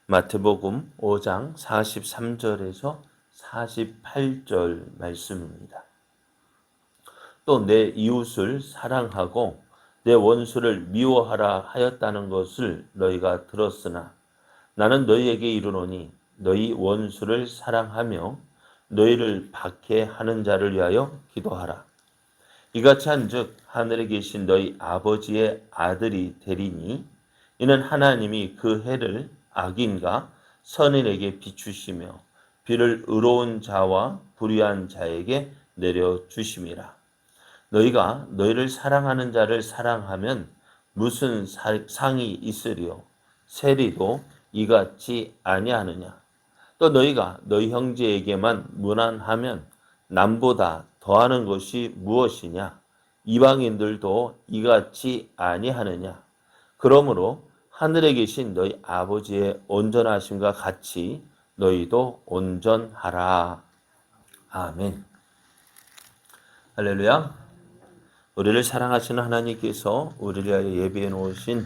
마태복음 5장 43절에서 48절 말씀입니다. 또 내 이웃을 사랑하고 내 원수를 미워하라 하였다는 것을 너희가 들었으나 나는 너희에게 이르노니 너희 원수를 사랑하며 너희를 박해하는 자를 위하여 기도하라. 이같이 한즉 하늘에 계신 너희 아버지의 아들이 되리니 이는 하나님이 그 해를 악인과 선인에게 비추시며 비를 의로운 자와 불의한 자에게 내려주심이라. 너희가 너희를 사랑하는 자를 사랑하면 무슨 상이 있으리요? 세리도 이같이 아니하느냐? 또 너희가 너희 형제에게만 무난하면 남보다 더하는 것이 무엇이냐? 이방인들도 이같이 아니하느냐? 그러므로 하늘에 계신 너희 아버지의 온전하심과 같이 너희도 온전하라. 아멘. 할렐루야. 우리를 사랑하시는 하나님께서 우리를 위하여 예비해 놓으신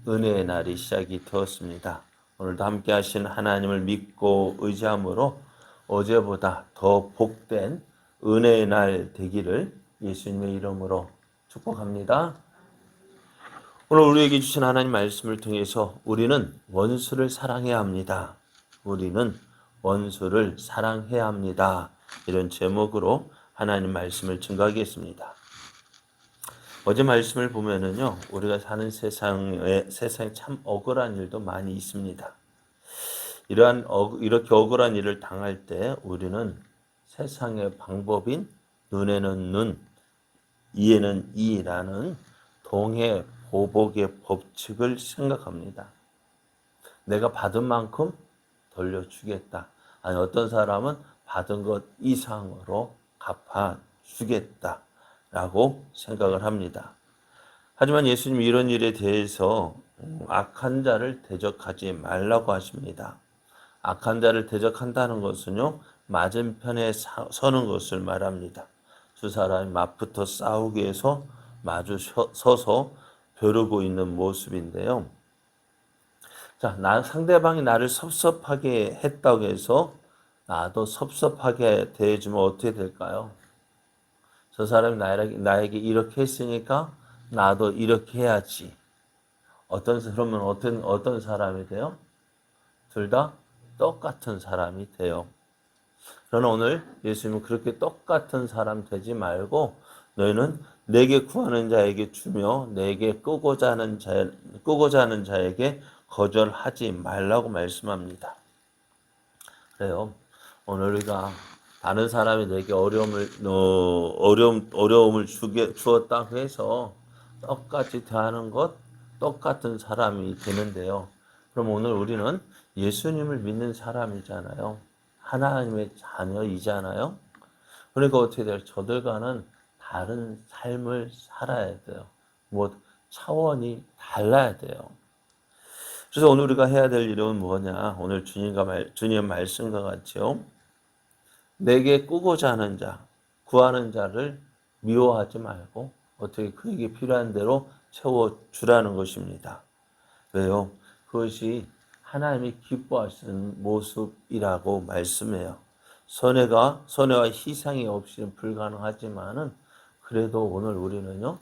은혜의 날이 시작이 되었습니다. 오늘도 함께 하신 하나님을 믿고 의지함으로 어제보다 더 복된 은혜의 날 되기를 예수님의 이름으로 축복합니다. 오늘 우리에게 주신 하나님 말씀을 통해서 우리는 원수를 사랑해야 합니다. 우리는 원수를 사랑해야 합니다. 이런 제목으로 하나님 말씀을 증거하겠습니다. 어제 말씀을 보면은요, 우리가 사는 세상에 참 억울한 일도 많이 있습니다. 이렇게 억울한 일을 당할 때 우리는 세상의 방법인 눈에는 눈, 이에는 이라는 동해 보복의 법칙을 생각합니다. 내가 받은 만큼 돌려주겠다. 아니 어떤 사람은 받은 것 이상으로 갚아주겠다. 라고 생각을 합니다. 하지만 예수님이 이런 일에 대해서 악한 자를 대적하지 말라고 하십니다. 악한 자를 대적한다는 것은요, 맞은편에 서는 것을 말합니다. 두 사람이 맞붙어 싸우기 위해서 마주 서서 벼르고 있는 모습인데요. 자, 상대방이 나를 섭섭하게 했다고 해서 나도 섭섭하게 대해주면 어떻게 될까요? 저 사람이 나에게 이렇게 했으니까 나도 이렇게 해야지. 그러면 어떤 사람이 돼요? 둘 다 똑같은 사람이 돼요. 그러나 오늘 예수님은 그렇게 똑같은 사람 되지 말고 너희는 내게 구하는 자에게 주며 내게 끄고자 하는 자에게 거절하지 말라고 말씀합니다. 그래요. 오늘 우리가 다른 사람이 내게 어려움을 주었다고 해서 똑같이 대하는 것, 똑같은 사람이 되는데요. 그럼 오늘 우리는 예수님을 믿는 사람이잖아요. 하나님의 자녀이잖아요. 그러니까 어떻게 돼요? 저들과는 다른 삶을 살아야 돼요. 차원이 달라야 돼요. 그래서 오늘 우리가 해야 될 일은 뭐냐? 오늘 주님의 말씀과 같이요. 내게 꾸고자 하는 자, 구하는 자를 미워하지 말고 어떻게 그에게 필요한 대로 채워주라는 것입니다. 왜요? 그것이 하나님이 기뻐하시는 모습이라고 말씀해요. 선회와 희생이 없이는 불가능하지만은 그래도 오늘 우리는요,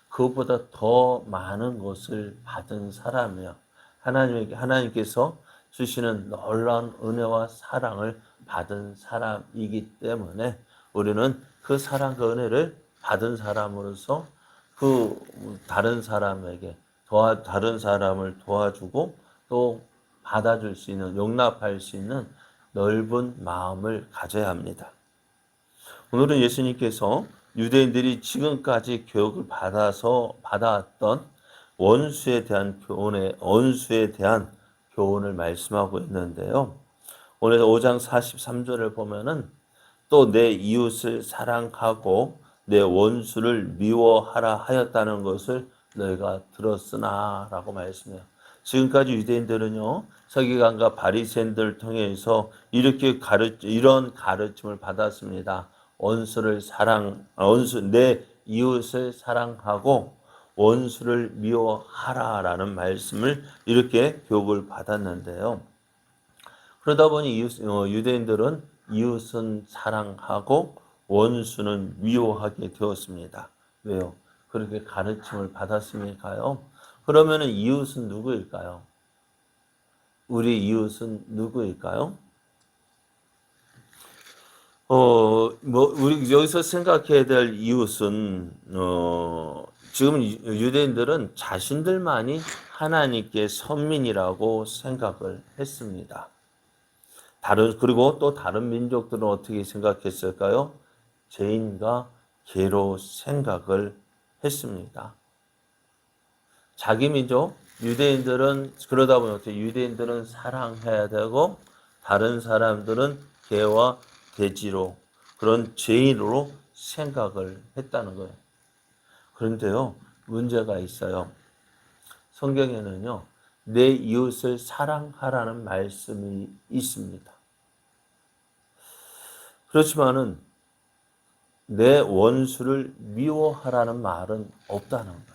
그것보다 더 많은 것을 받은 사람이에요. 하나님께서 주시는 놀라운 은혜와 사랑을 받은 사람이기 때문에 우리는 그 사랑, 그 은혜를 받은 사람으로서 그 다른 사람을 도와주고 또 받아줄 수 있는, 용납할 수 있는 넓은 마음을 가져야 합니다. 오늘은 예수님께서 유대인들이 지금까지 교육을 받아왔던 원수에 대한 교훈을 말씀하고 있는데요. 오늘 5장 43절을 보면은 또 내 이웃을 사랑하고 내 원수를 미워하라 하였다는 것을 너희가 들었으나 라고 말씀해요. 지금까지 유대인들은요, 서기관과 바리새인들을 통해서 이런 가르침을 받았습니다. 내 이웃을 사랑하고 원수를 미워하라라는 말씀을 이렇게 교육을 받았는데요. 그러다 보니 유대인들은 이웃은 사랑하고 원수는 미워하게 되었습니다. 왜요? 그렇게 가르침을 받았으니까요. 그러면은 이웃은 누구일까요? 우리 이웃은 누구일까요? 우리 여기서 생각해야 될 이웃은, 지금 유대인들은 자신들만이 하나님께 선민이라고 생각을 했습니다. 그리고 또 다른 민족들은 어떻게 생각했을까요? 죄인과 개로 생각을 했습니다. 자기 민족, 유대인들은, 그러다 보니 어떻게 유대인들은 사랑해야 되고, 다른 사람들은 개와 돼지로, 그런 죄인으로 생각을 했다는 거예요. 그런데요, 문제가 있어요. 성경에는요, 내 이웃을 사랑하라는 말씀이 있습니다. 그렇지만은 내 원수를 미워하라는 말은 없다는 거예요.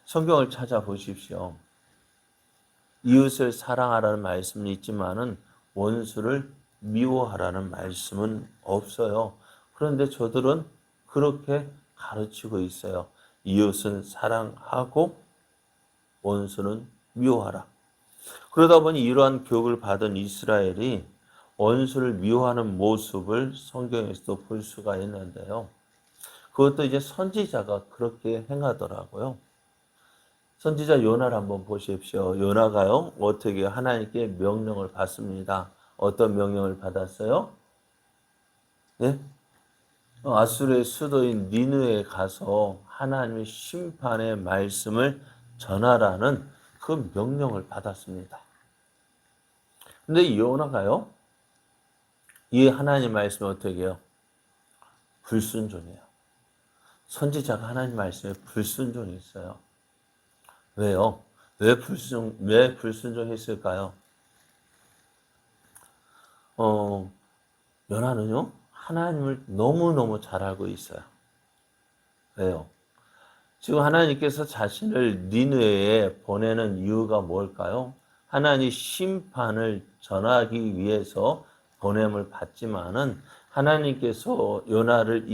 성경을 찾아보십시오. 이웃을 사랑하라는 말씀이 있지만은 원수를 미워하라는 말씀은 없어요. 그런데 저들은 그렇게 가르치고 있어요. 이웃은 사랑하고 원수는 미워하라. 그러다 보니 이러한 교육을 받은 이스라엘이 원수를 미워하는 모습을 성경에서도 볼 수가 있는데요. 그것도 이제 선지자가 그렇게 행하더라고요. 선지자 요나를 한번 보십시오. 요나가요, 어떻게 하나님께 명령을 받습니다. 어떤 명령을 받았어요? 예? 아수르의 수도인 니느에 가서 하나님의 심판의 말씀을 전하라는 그 명령을 받았습니다. 근데 요나가요, 이 하나님 말씀을 어떻게 해요? 불순종해요. 선지자가 하나님 말씀에 불순종했어요. 왜요? 왜 불순종했을까요? 요나는요, 하나님을 너무너무 잘 알고 있어요. 왜요? 지금 하나님께서 자신을 니느웨에 보내는 이유가 뭘까요? 하나님 심판을 전하기 위해서 보냄을 받지만은 하나님께서 요나를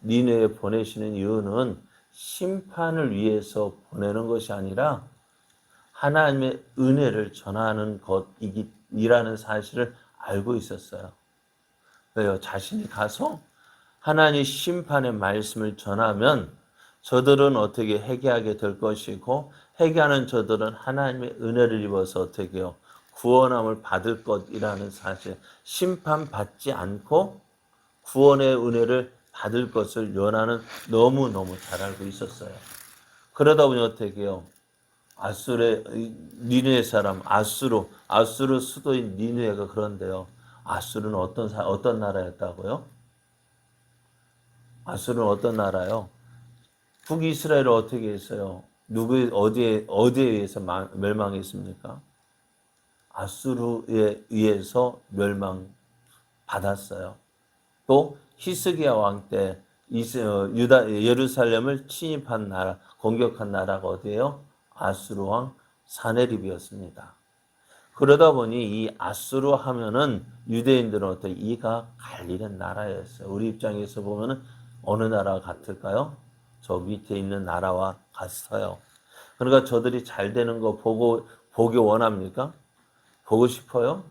니느웨에 보내시는 이유는 심판을 위해서 보내는 것이 아니라 하나님의 은혜를 전하는 것이라는 사실을 알고 있었어요. 왜요? 자신이 가서 하나님 심판의 말씀을 전하면 저들은 어떻게 회개하게 될 것이고, 회개하는 저들은 하나님의 은혜를 입어서 어떻게 해요? 구원함을 받을 것이라는 사실, 심판받지 않고 구원의 은혜를 받을 것을 요나는 너무너무 잘 알고 있었어요. 그러다 보니 어떻게 해요? 니느웨 사람, 아수르 수도인 니느웨가 그런데요. 아수르는 어떤 나라였다고요? 아수르는 어떤 나라요? 북이스라엘을 어떻게 했어요? 어디에 의해서 멸망했습니까? 아수르에 의해서 멸망받았어요. 또 히스기야 왕 때 예루살렘을 침입한 나라, 공격한 나라가 어디예요? 아수르 왕 사네립이었습니다. 그러다 보니 이 아수르 하면은 유대인들은 어떻게 이가 갈리는 나라였어요. 우리 입장에서 보면은 어느 나라 같을까요? 저 밑에 있는 나라와 같아요. 그러니까 저들이 잘 되는 거 보기 원합니까? 보고 싶어요?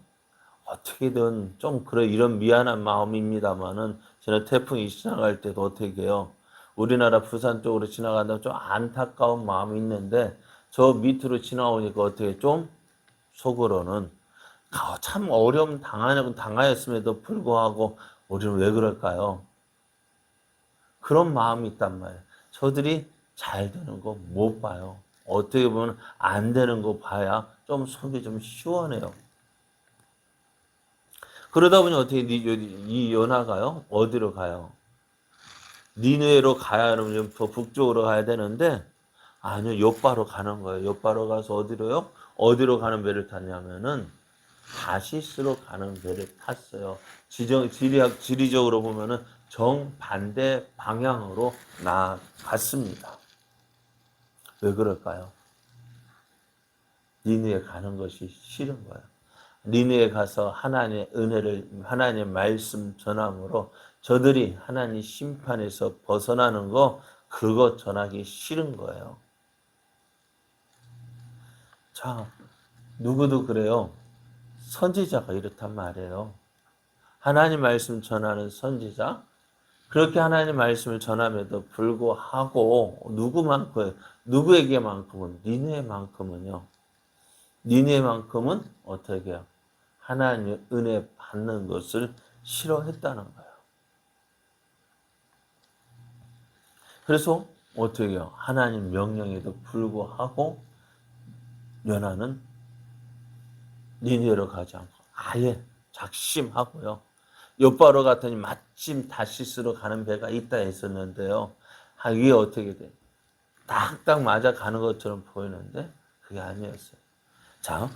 어떻게든 좀 이런 미안한 마음입니다만은 저는 태풍이 지나갈 때도 어떻게 해요? 우리나라 부산 쪽으로 지나간다면 좀 안타까운 마음이 있는데 저 밑으로 지나오니까 어떻게 좀 속으로는 참 어려움 당하였음에도 불구하고 우리는 왜 그럴까요? 그런 마음이 있단 말이에요. 저들이 잘 되는 거 못 봐요. 어떻게 보면 안 되는 거 봐야 좀 속이 좀 시원해요. 그러다 보니 어떻게 이 요나가요? 어디로 가요? 니느웨로 가야 하면 더 북쪽으로 가야 되는데 아니요, 요바로 가는 거예요. 요바로 가서 어디로요? 어디로 가는 배를 탔냐면은 다시스로 가는 배를 탔어요. 지리적으로 보면은 정반대 방향으로 나갔습니다. 왜 그럴까요? 니느에 가는 것이 싫은 거예요. 니느에 가서 하나님의 은혜를, 하나님의 말씀 전함으로 저들이 하나님 심판에서 벗어나는 거, 그거 전하기 싫은 거예요. 자, 누구도 그래요. 선지자가 이렇단 말이에요. 하나님 말씀 전하는 선지자, 그렇게 하나님 말씀을 전함에도 불구하고 누구에게만큼은, 니느웨만큼은 어떻게 해요? 하나님의 은혜 받는 것을 싫어했다는 거예요. 그래서 어떻게 해요? 하나님 명령에도 불구하고 요나는 니느웨로 가지 않고 아예 작심하고요. 욥바로 갔더니 마침 다시스로 가는 배가 있다 했었는데요. 이게 어떻게 돼? 딱딱 맞아 가는 것처럼 보이는데 그게 아니었어요. 자,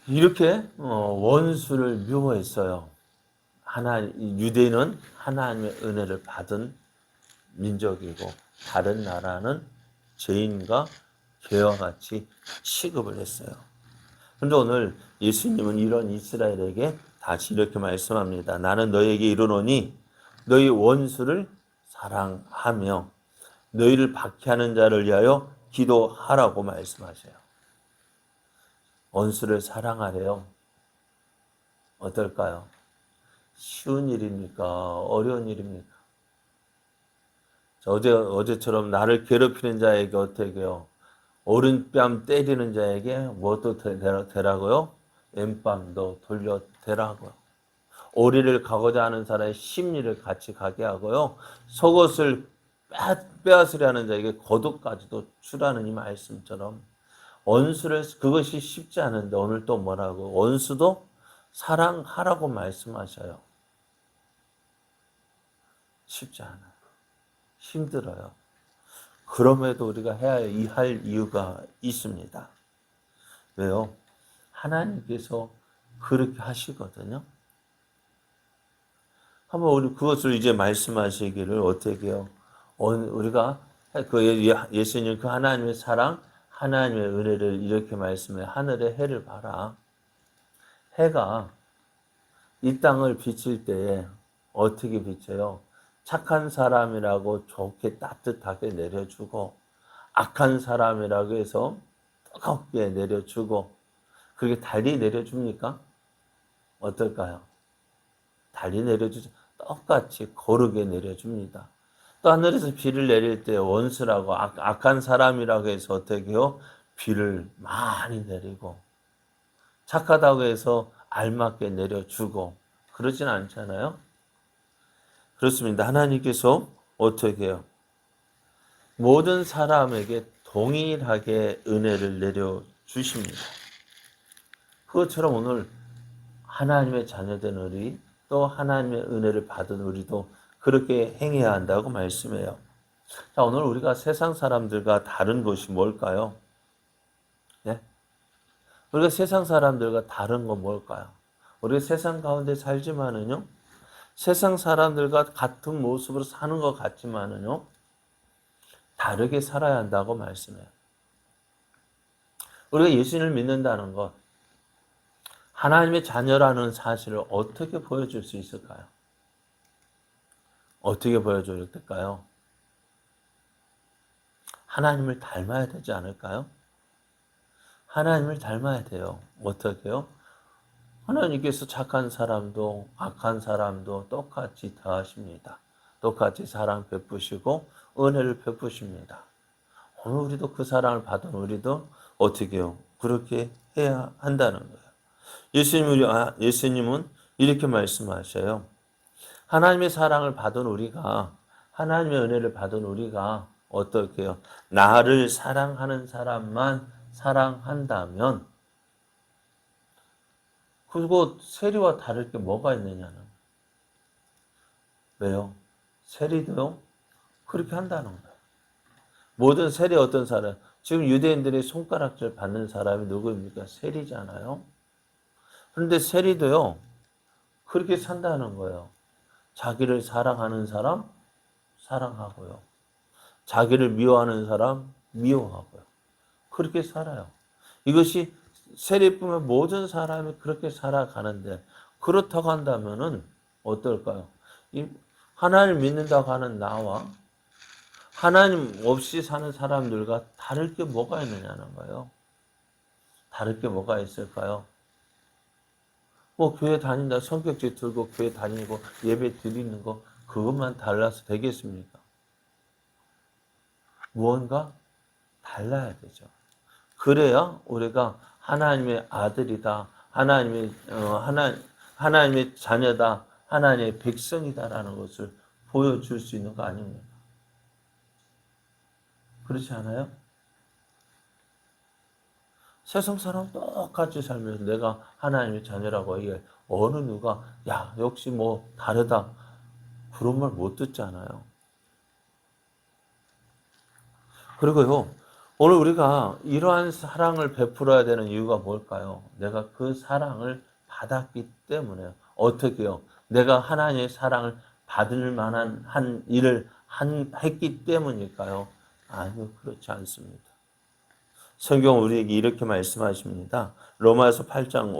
이렇게 원수를 미워했어요. 유대인은 하나님의 은혜를 받은 민족이고 다른 나라는 죄인과 개와 같이 취급을 했어요. 그런데 오늘 예수님은 이런 이스라엘에게 다시 이렇게 말씀합니다. 나는 너에게 이르노니 너희 원수를 사랑하며 너희를 박해하는 자를 위하여 기도하라고 말씀하세요. 원수를 사랑하래요. 어떨까요? 쉬운 일입니까? 어려운 일입니까? 어제처럼 나를 괴롭히는 자에게 어떻게 해요? 오른뺨 때리는 자에게 뭐도 되라고요? 왼뺨도 돌려대라고요. 오리를 가고자 하는 사람의 심리를 같이 가게 하고요. 속옷을 빼앗으려 하는 자에게 겉옷까지도 주라는 이 말씀처럼 원수를, 그것이 쉽지 않은데 오늘 또 뭐라고? 원수도 사랑하라고 말씀하셔요. 쉽지 않아요. 힘들어요. 그럼에도 우리가 할 이유가 있습니다. 왜요? 하나님께서 그렇게 하시거든요. 한번 우리 그것을 이제 말씀하시기를 어떻게 해요? 우리가 예수님 그 하나님의 사랑, 하나님의 은혜를 이렇게 말씀해. 하늘의 해를 봐라. 해가 이 땅을 비칠 때 어떻게 비쳐요? 착한 사람이라고 좋게 따뜻하게 내려주고 악한 사람이라고 해서 뜨겁게 내려주고 그렇게 달리 내려줍니까? 어떨까요? 달리 내려주지 똑같이 거르게 내려줍니다. 또 하늘에서 비를 내릴 때 원수라고 악한 사람이라고 해서 어떻게 해요? 비를 많이 내리고 착하다고 해서 알맞게 내려주고 그러진 않잖아요. 그렇습니다. 하나님께서 어떻게 해요? 모든 사람에게 동일하게 은혜를 내려주십니다. 그것처럼 오늘 하나님의 자녀된 우리, 또 하나님의 은혜를 받은 우리도 그렇게 행해야 한다고 말씀해요. 자, 오늘 우리가 세상 사람들과 다른 것이 뭘까요? 네? 우리가 세상 사람들과 다른 건 뭘까요? 우리가 세상 가운데 살지만은요, 세상 사람들과 같은 모습으로 사는 것 같지만은요, 다르게 살아야 한다고 말씀해요. 우리가 예수님을 믿는다는 것, 하나님의 자녀라는 사실을 어떻게 보여줄 수 있을까요? 어떻게 보여줘야 될까요? 하나님을 닮아야 되지 않을까요? 하나님을 닮아야 돼요. 어떻게요? 하나님께서 착한 사람도 악한 사람도 똑같이 대하십니다. 똑같이 사랑 베푸시고 은혜를 베푸십니다. 오늘 우리도 그 사랑을 받은 우리도 어떻게 해요? 그렇게 해야 한다는 거예요. 예수님은 이렇게 말씀하셔요. 하나님의 사랑을 받은 우리가, 하나님의 은혜를 받은 우리가 어떻게 해요? 나를 사랑하는 사람만 사랑한다면 그리고 세리와 다를 게 뭐가 있느냐는. 왜요? 세리도요? 그렇게 한다는 거예요. 모든 세리 어떤 사람, 지금 유대인들이 손가락질 받는 사람이 누구입니까? 세리잖아요. 그런데 세리도요, 그렇게 산다는 거예요. 자기를 사랑하는 사람, 사랑하고요. 자기를 미워하는 사람, 미워하고요. 그렇게 살아요. 이것이 세례뿐만 모든 사람이 그렇게 살아가는데, 그렇다고 한다면은 어떨까요? 이 하나님 믿는다고 하는 나와 하나님 없이 사는 사람들과 다를 게 뭐가 있느냐는 거예요. 다를 게 뭐가 있을까요? 뭐 교회 다닌다, 성격지 들고 교회 다니고 예배 드리는 거 그것만 달라서 되겠습니까? 무언가 달라야 되죠. 그래야 우리가 하나님의 아들이다, 하나님의 자녀다, 하나님의 백성이다라는 것을 보여줄 수 있는 거 아닙니까? 그렇지 않아요? 세상 사람 똑같이 살면서 내가 하나님의 자녀라고 얘기해. 어느 누가 야 역시 뭐 다르다 그런 말 못 듣잖아요. 그리고요, 오늘 우리가 이러한 사랑을 베풀어야 되는 이유가 뭘까요? 내가 그 사랑을 받았기 때문에요. 어떻게요? 내가 하나님의 사랑을 받을 만한 한 일을 했기 때문일까요? 아니요, 그렇지 않습니다. 성경 우리에게 이렇게 말씀하십니다. 로마서 5장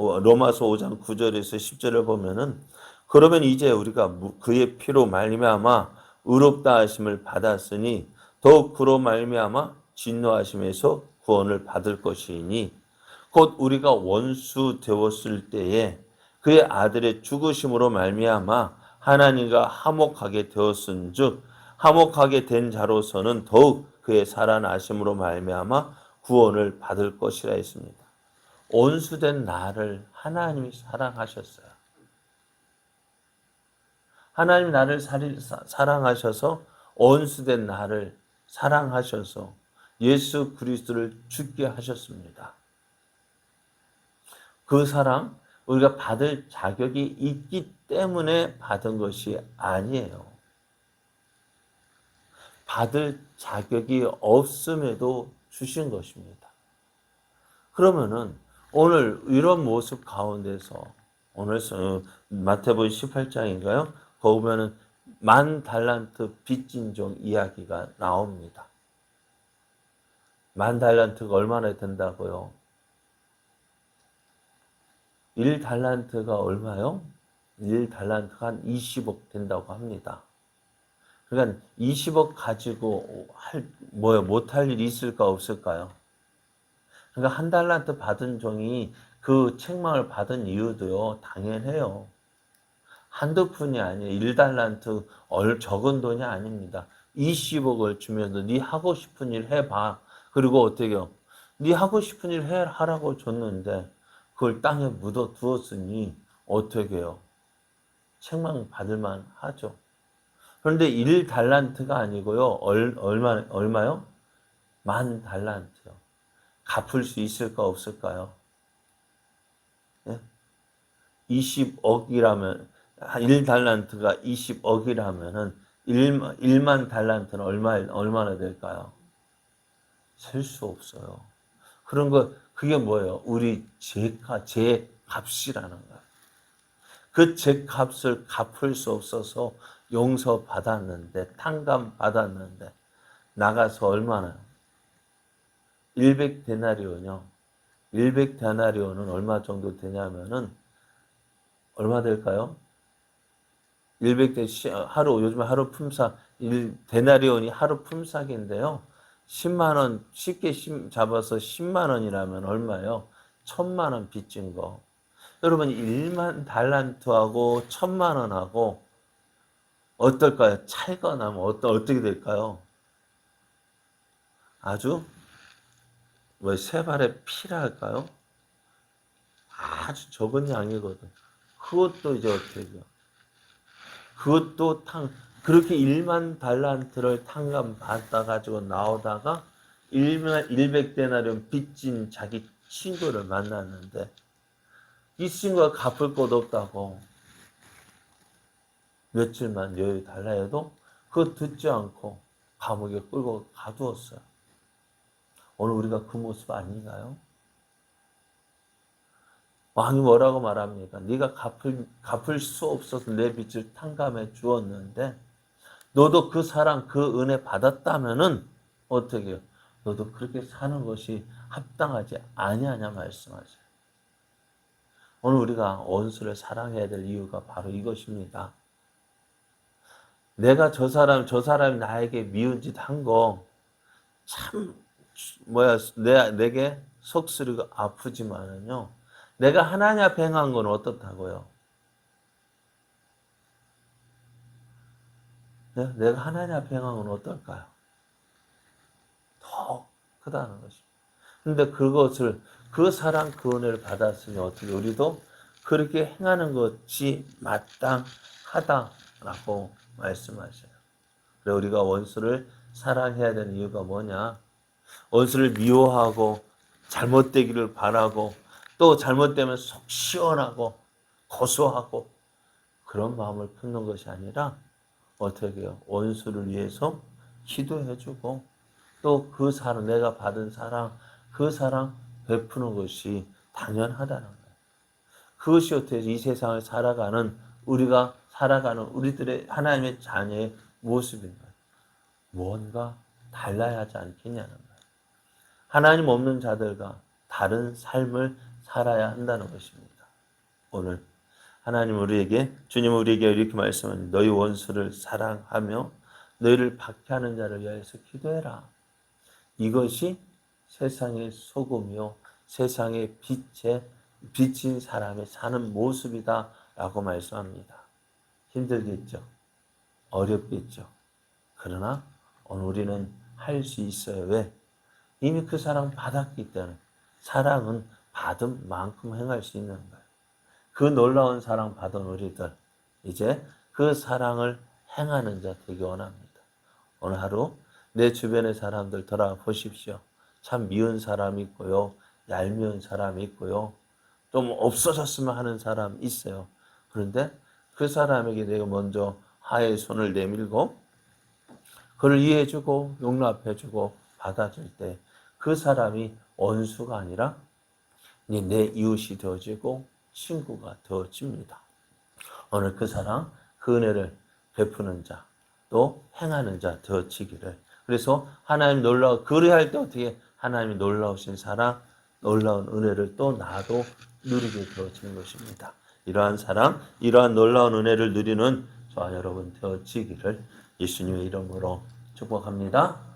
9절에서 10절을 보면은, 그러면 이제 우리가 그의 피로 말미암아 의롭다 하심을 받았으니 더욱 그로 말미암아 진노하심에서 구원을 받을 것이니, 곧 우리가 원수 되었을 때에 그의 아들의 죽으심으로 말미암아 하나님과 화목하게 되었은즉 화목하게 된 자로서는 더욱 그의 살아나심으로 말미암아 구원을 받을 것이라 했습니다. 온수된 나를 하나님이 사랑하셨어요. 하나님 나를 사랑하셔서 온수된 나를 사랑하셔서 예수 그리스도를 죽게 하셨습니다. 그 사랑 우리가 받을 자격이 있기 때문에 받은 것이 아니에요. 받을 자격이 없음에도 주신 것입니다. 그러면은 오늘 이런 모습 가운데서 오늘 마태복음 18장인가요? 거기 보면은 만 달란트 빚진 종 이야기가 나옵니다. 만 달란트가 얼마나 된다고요? 1달란트가 얼마요? 1달란트가 한 20억 된다고 합니다. 그러니까 20억 가지고 못할 일이 있을까 없을까요? 그러니까 한 달란트 받은 종이 그 책망을 받은 이유도요, 당연해요. 한두 푼이 아니에요. 1달란트 적은 돈이 아닙니다. 20억을 주면서 네 하고 싶은 일 해봐. 그리고 어떻게요? 네 하고 싶은 일 하라고 줬는데 그걸 땅에 묻어 두었으니 어떻게 해요? 책망 받을 만 하죠. 그런데 1달란트가 아니고요. 얼마요? 만 달란트요. 갚을 수 있을까 없을까요? 예? 20억이라면 1달란트가 20억이라면은 1만 달란트는 얼마나 될까요? 셀 수 없어요. 그런 거 그게 뭐예요? 우리 제 값이라는 거예요. 그 죄값을 갚을 수 없어서 용서받았는데, 탕감받았는데, 나가서 얼마나? 100데나리온이요. 100데나리온은 얼마 정도 되냐면은, 얼마 될까요? 요즘에 하루 품삯, 1데나리온이 하루 품삯인데요. 10만원, 쉽게 잡아서 10만원이라면 얼마요? 1000만원 빚진 거. 여러분 1만 달란트하고 1000만원하고 어떨까요? 차이가 나면 어떻게 될까요? 아주 세 발의 피라 할까요? 아주 적은 양이거든. 그것도 이제 어떻게 해요? 그것도 그렇게 1만 달란트를 탕감 받다 가지고 나오다가 100데나리온 빚진 자기 친구를 만났는데 이 친구가 갚을 것 없다고 며칠만 여유 달라 해도 그거 듣지 않고 감옥에 끌고 가두었어요. 오늘 우리가 그 모습 아닌가요? 왕이 뭐라고 말합니까? 네가 갚을 수 없어서 내 빚을 탕감해 주었는데 너도 그 사랑, 그 은혜 받았다면은 어떻게 해요? 너도 그렇게 사는 것이 합당하지 아니하냐 말씀하세요. 오늘 우리가 원수를 사랑해야 될 이유가 바로 이것입니다. 내가 저 사람이 나에게 미운 짓 한 거 참 내게 속쓰리고 아프지만은요. 내가 하나님 앞에 행한 건 어떻다고요? 네? 내가 하나님 앞에 행한 건 어떨까요? 더 크다는 것입니다. 근데 그것을 그 사랑 그 은혜를 받았으니 어떻게 우리도 그렇게 행하는 것이 마땅하다라고 말씀하셔요. 그래 우리가 원수를 사랑해야 되는 이유가 뭐냐? 원수를 미워하고 잘못되기를 바라고 또 잘못되면 속 시원하고 고소하고 그런 마음을 품는 것이 아니라 어떻게 해요? 원수를 위해서 기도해주고 또 그 사랑, 내가 받은 사랑, 그 사랑 베푸는 것이 당연하다는 거예요. 그것이 어떻게 이 세상을 살아가는 우리가 살아가는 우리들의 하나님의 자녀의 모습인 거예요. 무언가 달라야 하지 않겠냐는 거예요. 하나님 없는 자들과 다른 삶을 살아야 한다는 것입니다. 오늘 하나님 우리에게 주님 우리에게 이렇게 말씀하는 너희 원수를 사랑하며 너희를 박해하는 자를 위하여서 기도해라. 이것이 세상의 소금이요 세상의 빛인 사람의 사는 모습이다라고 말씀합니다. 힘들겠죠. 어렵겠죠. 그러나 오늘 우리는 할 수 있어요. 왜? 이미 그 사랑 받았기 때문에 사랑은 받은 만큼 행할 수 있는 거예요. 그 놀라운 사랑 받은 우리들 이제 그 사랑을 행하는 자 되기 원합니다. 오늘 하루 내 주변의 사람들 돌아보십시오. 참 미운 사람이 있고요. 얄미운 사람이 있고요. 좀 없어졌으면 하는 사람 있어요. 그런데 그 사람에게 내가 먼저 하의 손을 내밀고 그를 이해해주고 용납해주고 받아줄 때 그 사람이 원수가 아니라 내 이웃이 되어지고 친구가 되어집니다. 오늘 그 사랑, 그 은혜를 베푸는 자, 또 행하는 자 되어지기를. 그래서 하나님 그리할 때 어떻게 하나님이 놀라우신 사랑, 놀라운 은혜를 또 나도 누리게 되어지는 것입니다. 이러한 사랑, 이러한 놀라운 은혜를 누리는 저와 여러분 되어지기를 예수님의 이름으로 축복합니다.